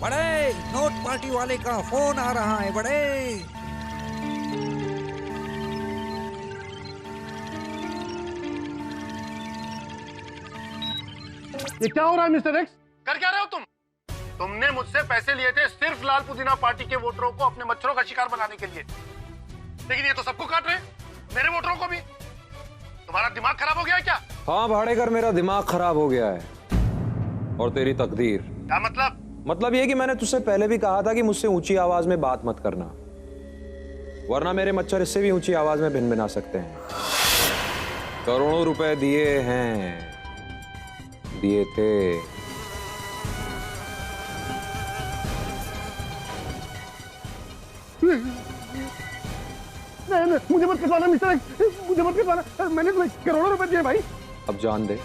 बड़े note party वाले का फोन आ रहा है बड़े। ये क्या हो रहा है मिस्टर एक्स? कर क्या रहे हो तुम? तुमने मुझसे पैसे लिए थे सिर्फ लाल पुदीना पार्टी के वोटरों को अपने मच्छरों का शिकार बनाने के लिए, लेकिन ये तो सबको काट रहे, मेरे वोटरों को भी। तुम्हारा दिमाग खराब हो गया है क्या? हाँ भाड़ेकर, मेरा दिमाग खराब हो गया है। और तेरी तकदीर। क्या मतलब? मतलब ये कि मैंने तुझसे पहले भी कहा था कि मुझसे ऊंची आवाज में बात मत करना, वरना मेरे मच्छर इससे भी ऊंची आवाज में भिनभिना सकते हैं। करोड़ों रुपए दिए हैं, दिए थे। नहीं, मुझे मत कटवाना मिस्टर एक्स, मुझे मत कटवाना। मैंने तुम्हें करोड़ों रुपए दिए भाई। अब जान दे।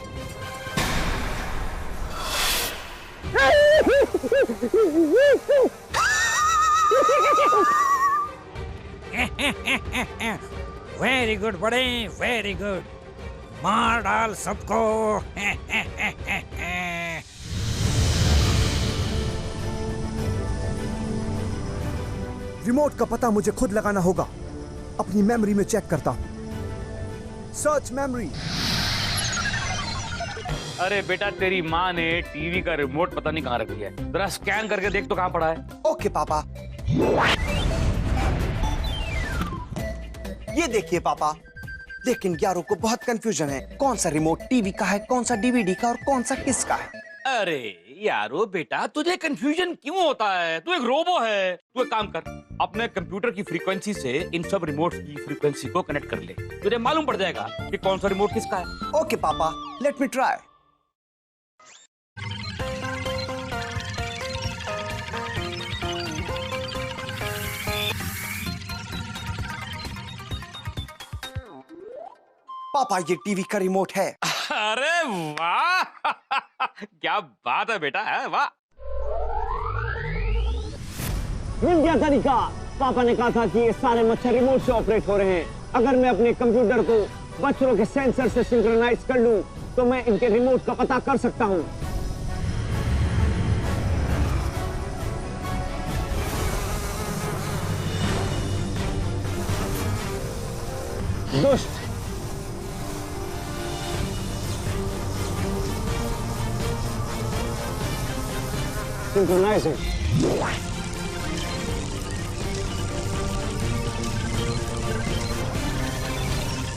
वेरी गुड बड़े, वेरी गुड। मार डाल सबको। रिमोट का पता मुझे खुद लगाना होगा। अपनी मेमोरी में चेक करता हूं। Search memory. अरे बेटा, तेरी माँ ने टीवी का रिमोट पता नहीं कहाँ रख दिया है। जरा स्कैन करके देख तो कहाँ पड़ा है। ओके पापा। ये देखिए पापा, लेकिन यारों को बहुत कंफ्यूजन है। कौन सा रिमोट टीवी का है, कौन सा डीवीडी का और कौन सा किसका है। अरे यारो बेटा, तुझे कंफ्यूजन क्यों होता है? तू एक रोबो है। तू एक काम कर, अपने कंप्यूटर की फ्रीक्वेंसी से इन सब रिमोट की फ्रीक्वेंसी को कनेक्ट कर ले। तुझे मालूम पड़ जाएगा कि कौन सा रिमोट किसका है। ओके पापा, लेट मी ट्राई। पापा, ये टीवी का रिमोट है। अरे वाह क्या बात है बेटा, है वाह। मिल गया तरीका। पापा ने कहा था कि ये सारे मच्छर रिमोट से ऑपरेट हो रहे हैं। अगर मैं अपने कंप्यूटर को मच्छरों के सेंसर से सिंक्रोनाइज कर लूं, तो मैं इनके रिमोट का पता कर सकता हूं। दुष्ट। Synchronizing.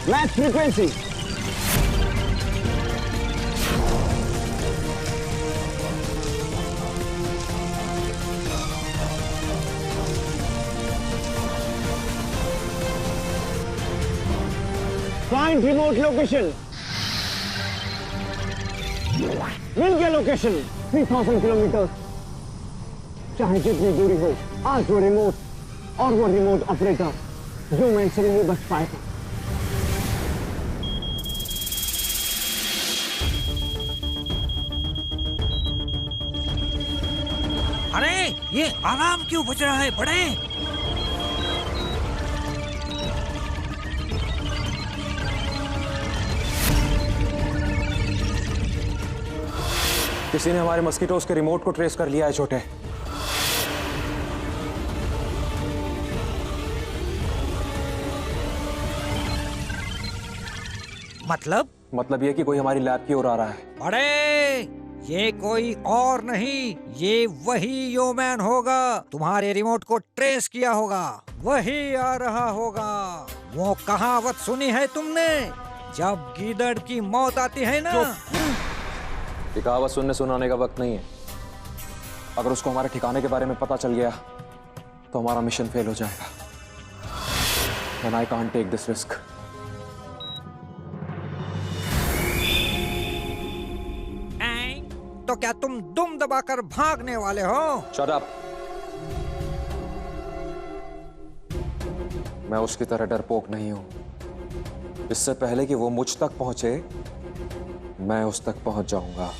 Match frequency. Find remote location. मिल गया लोकेशन, 3000 किलोमीटर। चाहे जितनी दूरी हो, आज वो रिमोट और वो रिमोट ऑपरेटर ह्यूमन से नहीं बच पाएगा। अरे ये अलार्म क्यों बज रहा है बड़े? किसी ने हमारे मस्कीटोज के रिमोट को ट्रेस कर लिया है छोटे। मतलब ये कि कोई हमारी लैब की ओर आ रहा है। बड़े, ये कोई और नहीं, ये वही योमैन होगा। तुम्हारे रिमोट को ट्रेस किया होगा, वही आ रहा होगा। वो कहावत सुनी है तुमने, जब गीदड़ की मौत आती है ना। ये कहावत सुनने सुनाने का वक्त नहीं है। अगर उसको हमारे ठिकाने के बारे में पता चल गया तो हमारा मिशन फेल हो जाएगा। And I can't take this risk. तो क्या तुम दुम दबाकर भागने वाले हो? Shut up. मैं उसकी तरह डरपोक नहीं हूं। इससे पहले कि वो मुझ तक पहुंचे, मैं उस तक पहुंच जाऊंगा।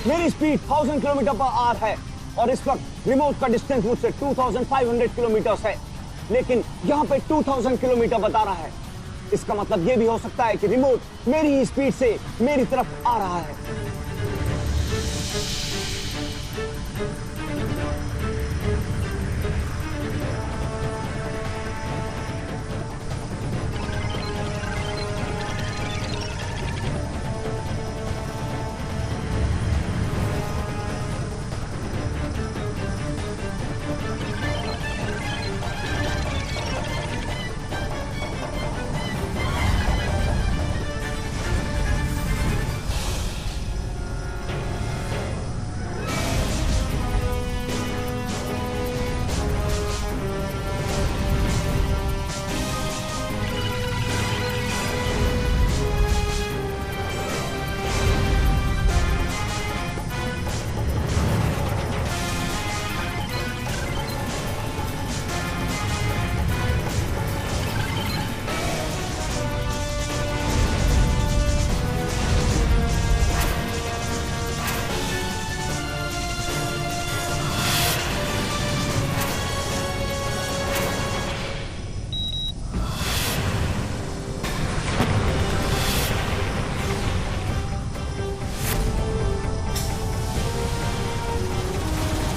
मेरी स्पीड 1000 किलोमीटर पर आवर है और इस वक्त रिमोट का डिस्टेंस मुझसे 2500 किलोमीटर है। लेकिन यहाँ पे 2000 किलोमीटर बता रहा है। इसका मतलब ये भी हो सकता है कि रिमोट मेरी ही स्पीड से मेरी तरफ आ रहा है।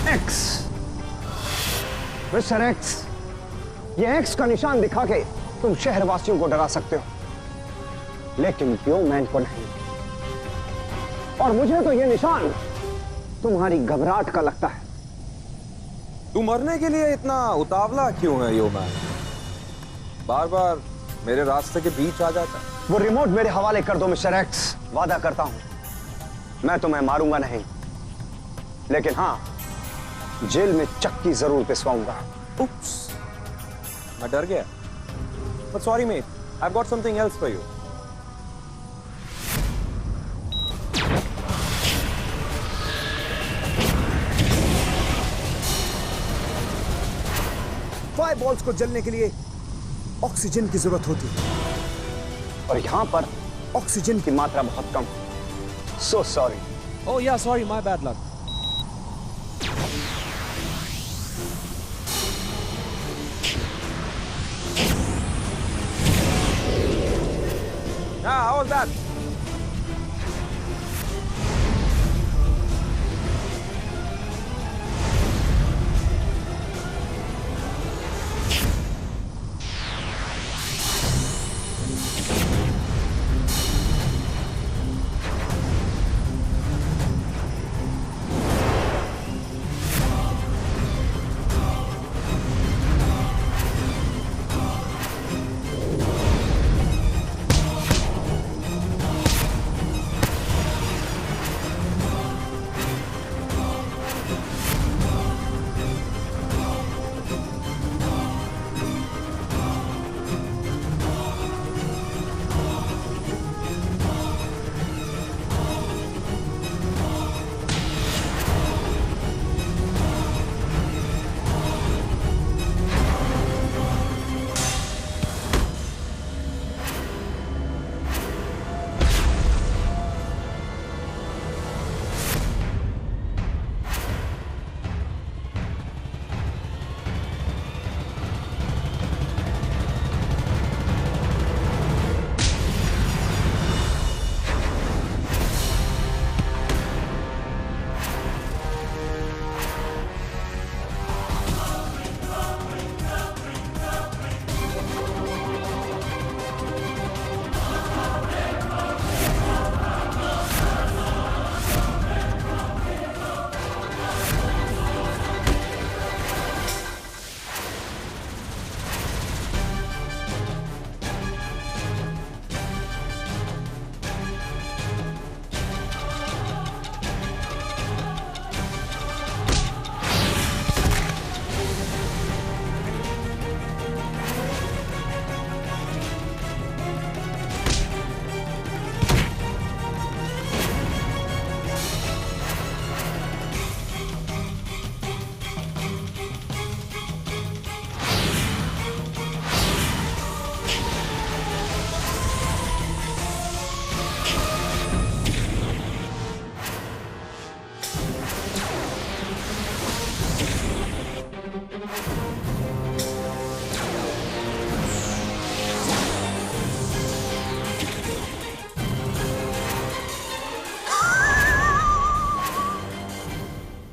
एक्स, मिस्टर एक्स, ये एक्स का निशान दिखा के तुम शहरवासियों को डरा सकते हो, लेकिन योमैन को नहीं। और मुझे तो ये निशान तुम्हारी घबराहट का लगता है। तू मरने के लिए इतना उतावला क्यों है योमैन? बार बार मेरे रास्ते के बीच आ जाता है। वो रिमोट मेरे हवाले कर दो मिस्टर एक्स। वादा करता हूं मैं तुम्हें मारूंगा नहीं, लेकिन हां, जेल में चक्की जरूर पिसवाऊंगा। Oops. मैं डर गया। But sorry mate, I've got something else for you. फायरबॉल्स को जलने के लिए ऑक्सीजन की जरूरत होती है, और यहां पर ऑक्सीजन की मात्रा बहुत कम। So sorry. Oh yeah, sorry, my bad luck. Yeah, how was that?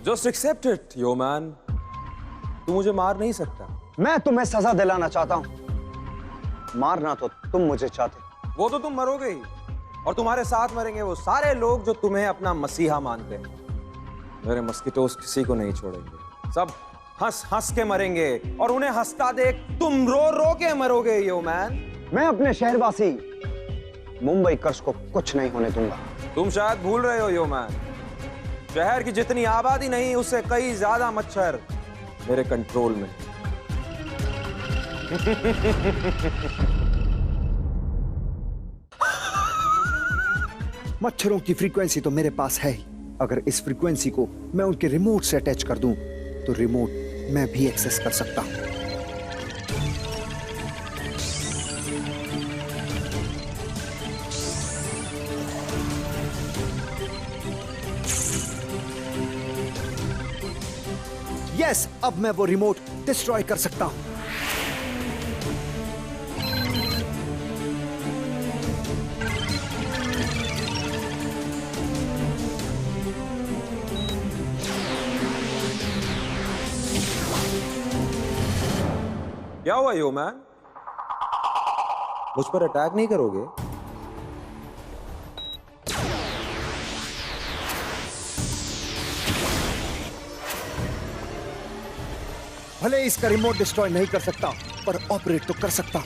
Just accept it yo man. तू मुझे मार नहीं सकता। मैं तुम्हें सजा दिलाना चाहता हूं, मारना तो तुम मुझे चाहते। वो तो तुम मरोगे ही, और तुम्हारे साथ मरेंगे वो सारे लोग जो तुम्हें अपना मसीहा मानते हैं। मेरे मस्किटोस किसी को नहीं छोड़ेंगे, सब हंस हंस के मरेंगे, और उन्हें हंसता देख तुम रो रो के मरोगे यो मैन। मैं अपने शहरवासी मुंबई कर्स को कुछ नहीं होने दूंगा। तुम शायद भूल रहे हो यो मैन, शहर की जितनी आबादी नहीं उससे कई ज्यादा मच्छर मेरे कंट्रोल में। मच्छरों की फ्रीक्वेंसी तो मेरे पास है ही। अगर इस फ्रीक्वेंसी को मैं उनके रिमोट से अटैच कर दूं तो रिमोट मैं भी एक्सेस कर सकता हूं। यस, अब मैं वो रिमोट डिस्ट्रॉय कर सकता हूं। क्या हुआ यो मैन, मुझ पर अटैक नहीं करोगे? भले इसका रिमोट डिस्ट्रॉय नहीं कर सकता, पर ऑपरेट तो कर सकता।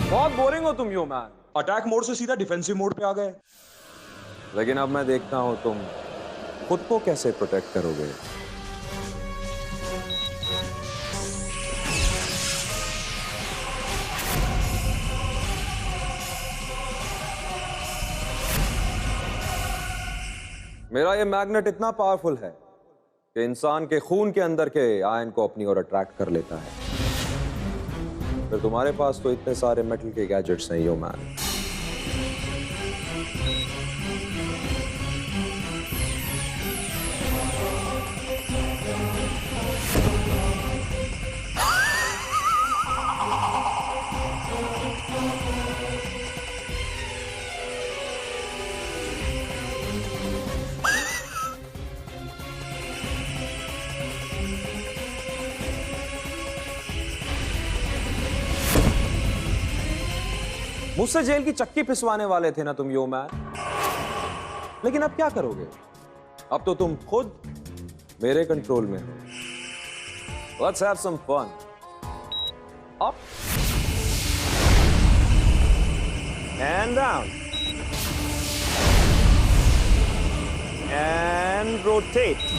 बहुत बोरिंग हो तुम यो मैन, अटैक मोड से सीधा डिफेंसिव मोड पे आ गए। लेकिन अब मैं देखता हूं तुम खुद को कैसे प्रोटेक्ट करोगे। मेरा ये मैग्नेट इतना पावरफुल है कि इंसान के खून के अंदर के आयन को अपनी ओर अट्रैक्ट कर लेता है। फिर तुम्हारे पास तो इतने सारे मेटल के गैजेट्स हैं यो मैन। मुझसे जेल की चक्की पिसवाने वाले थे ना तुम यो मैन, लेकिन अब क्या करोगे? अब तो तुम खुद मेरे कंट्रोल में हो। Let's have some fun. Up and down and rotate.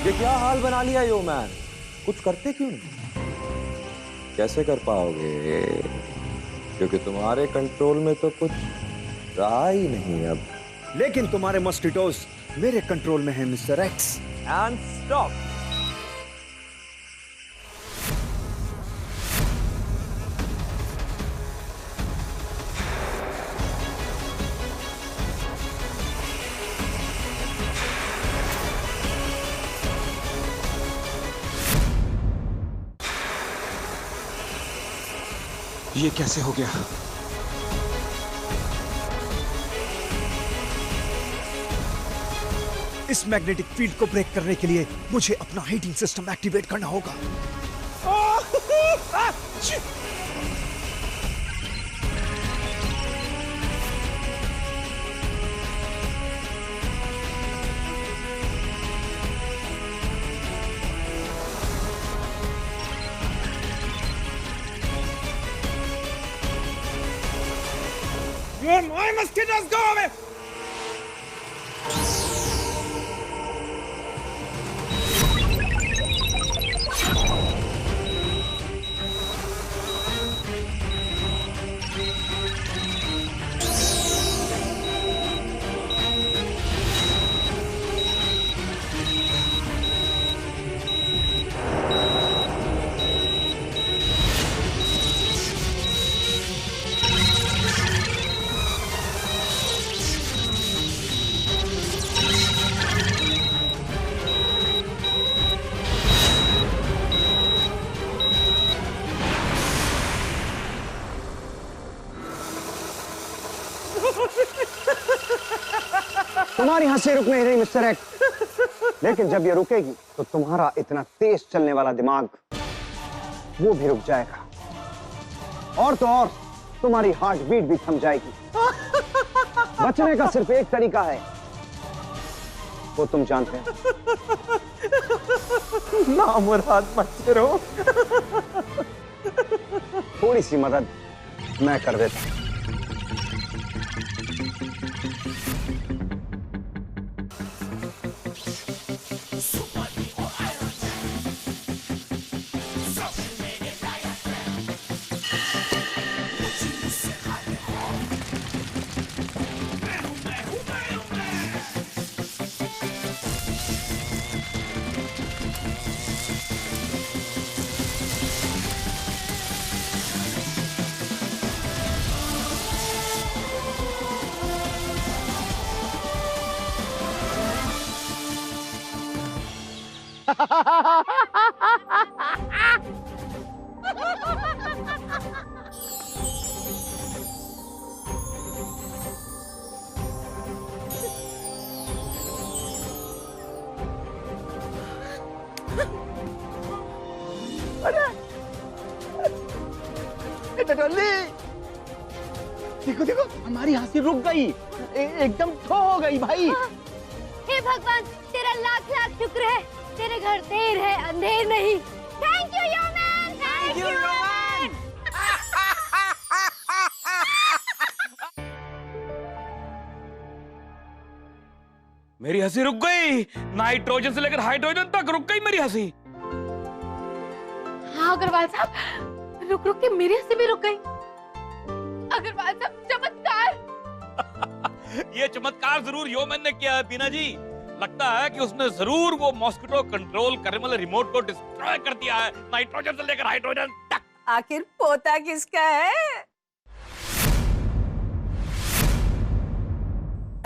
ये क्या हाल बना लिया यो मैन, कुछ करते क्यों नहीं? कैसे कर पाओगे, क्योंकि तुम्हारे कंट्रोल में तो कुछ रहा ही नहीं अब। लेकिन तुम्हारे मस्किटोज मेरे कंट्रोल में है मिस्टर एक्स। And stop. ये कैसे हो गया? इस मैग्नेटिक फील्ड को ब्रेक करने के लिए मुझे अपना हीटिंग सिस्टम एक्टिवेट करना होगा। My mosquitoes, go away! तुम्हारी हंसी रुक नहीं रही मिस्टर एक्स, लेकिन जब ये रुकेगी तो तुम्हारा इतना तेज चलने वाला दिमाग वो भी रुक जाएगा, और तो और तुम्हारी हार्ट बीट भी थम जाएगी। बचने का सिर्फ एक तरीका है, वो तुम जानते हैं। नामुराद मच्छरों, थोड़ी सी मदद मैं कर देता हूं। देखो देखो, हमारी हंसी रुक गई, एकदम ठो हो गई भाई। हे भगवान, तेरा लाख लाख शुक्र है, तेरे घर देर है अंधेर नहीं। Thank you yo man, thank you yo man. मेरी हंसी रुक गई, नाइट्रोजन से लेकर हाइड्रोजन तक रुक गई मेरी हंसी। हाँ अग्रवाल साहब, रुक रुक के मेरी हंसी भी रुक गई। अग्रवाल साहब, चमत्कार। ये चमत्कार जरूर योमैन ने किया है बीना जी। लगता है कि उसने जरूर वो मॉस्किटो कंट्रोल करने वाले रिमोट को डिस्ट्रॉय कर दिया है, नाइट्रोजन से लेकर हाइड्रोजन तक। आखिर पोता किसका है?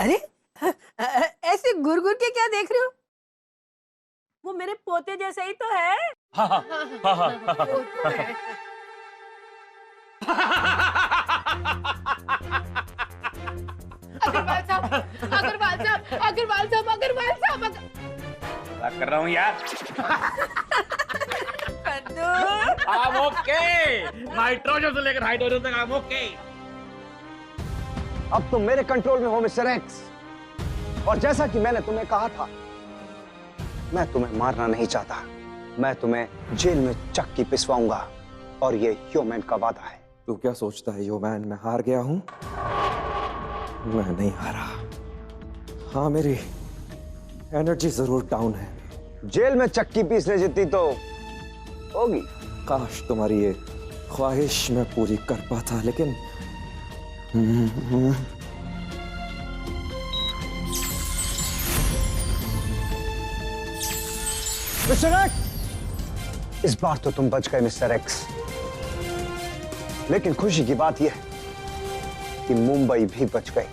अरे ऐसे गुर गुर के क्या देख रहे हो? वो मेरे पोते जैसा ही तो है। हाँ हाँ हाँ हाँ अग्रवाल साहब, अग्रवाल साहब, अग्रवाल साहब, अग्रवाल साहब, क्या कर रहा हूँ यार? I'm okay. नाइट्रोजन से लेकर हाइड्रोजन तक I'm okay. अब तुम मेरे कंट्रोल में हो मिस्टर एक्स, और जैसा कि मैंने तुम्हें कहा था, मैं तुम्हें मारना नहीं चाहता, मैं तुम्हें जेल में चक्की पिसवाऊंगा, और ये योमैन का वादा है। तू क्या सोचता है योमैन, मैं हार गया हूं? मैं नहीं हारा। हाँ, मेरी एनर्जी जरूर डाउन है। जेल में चक्की पीसने जितनी तो होगी। काश तुम्हारी ये ख्वाहिश मैं पूरी कर पाता, लेकिन मिस्टर एक्स, इस बार तो तुम बच गए मिस्टर एक्स, लेकिन खुशी की बात यह है कि मुंबई भी बच गई।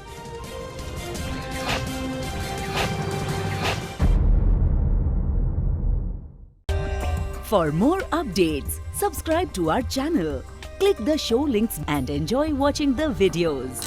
For more updates, subscribe to our channel, click the show links and enjoy watching the videos.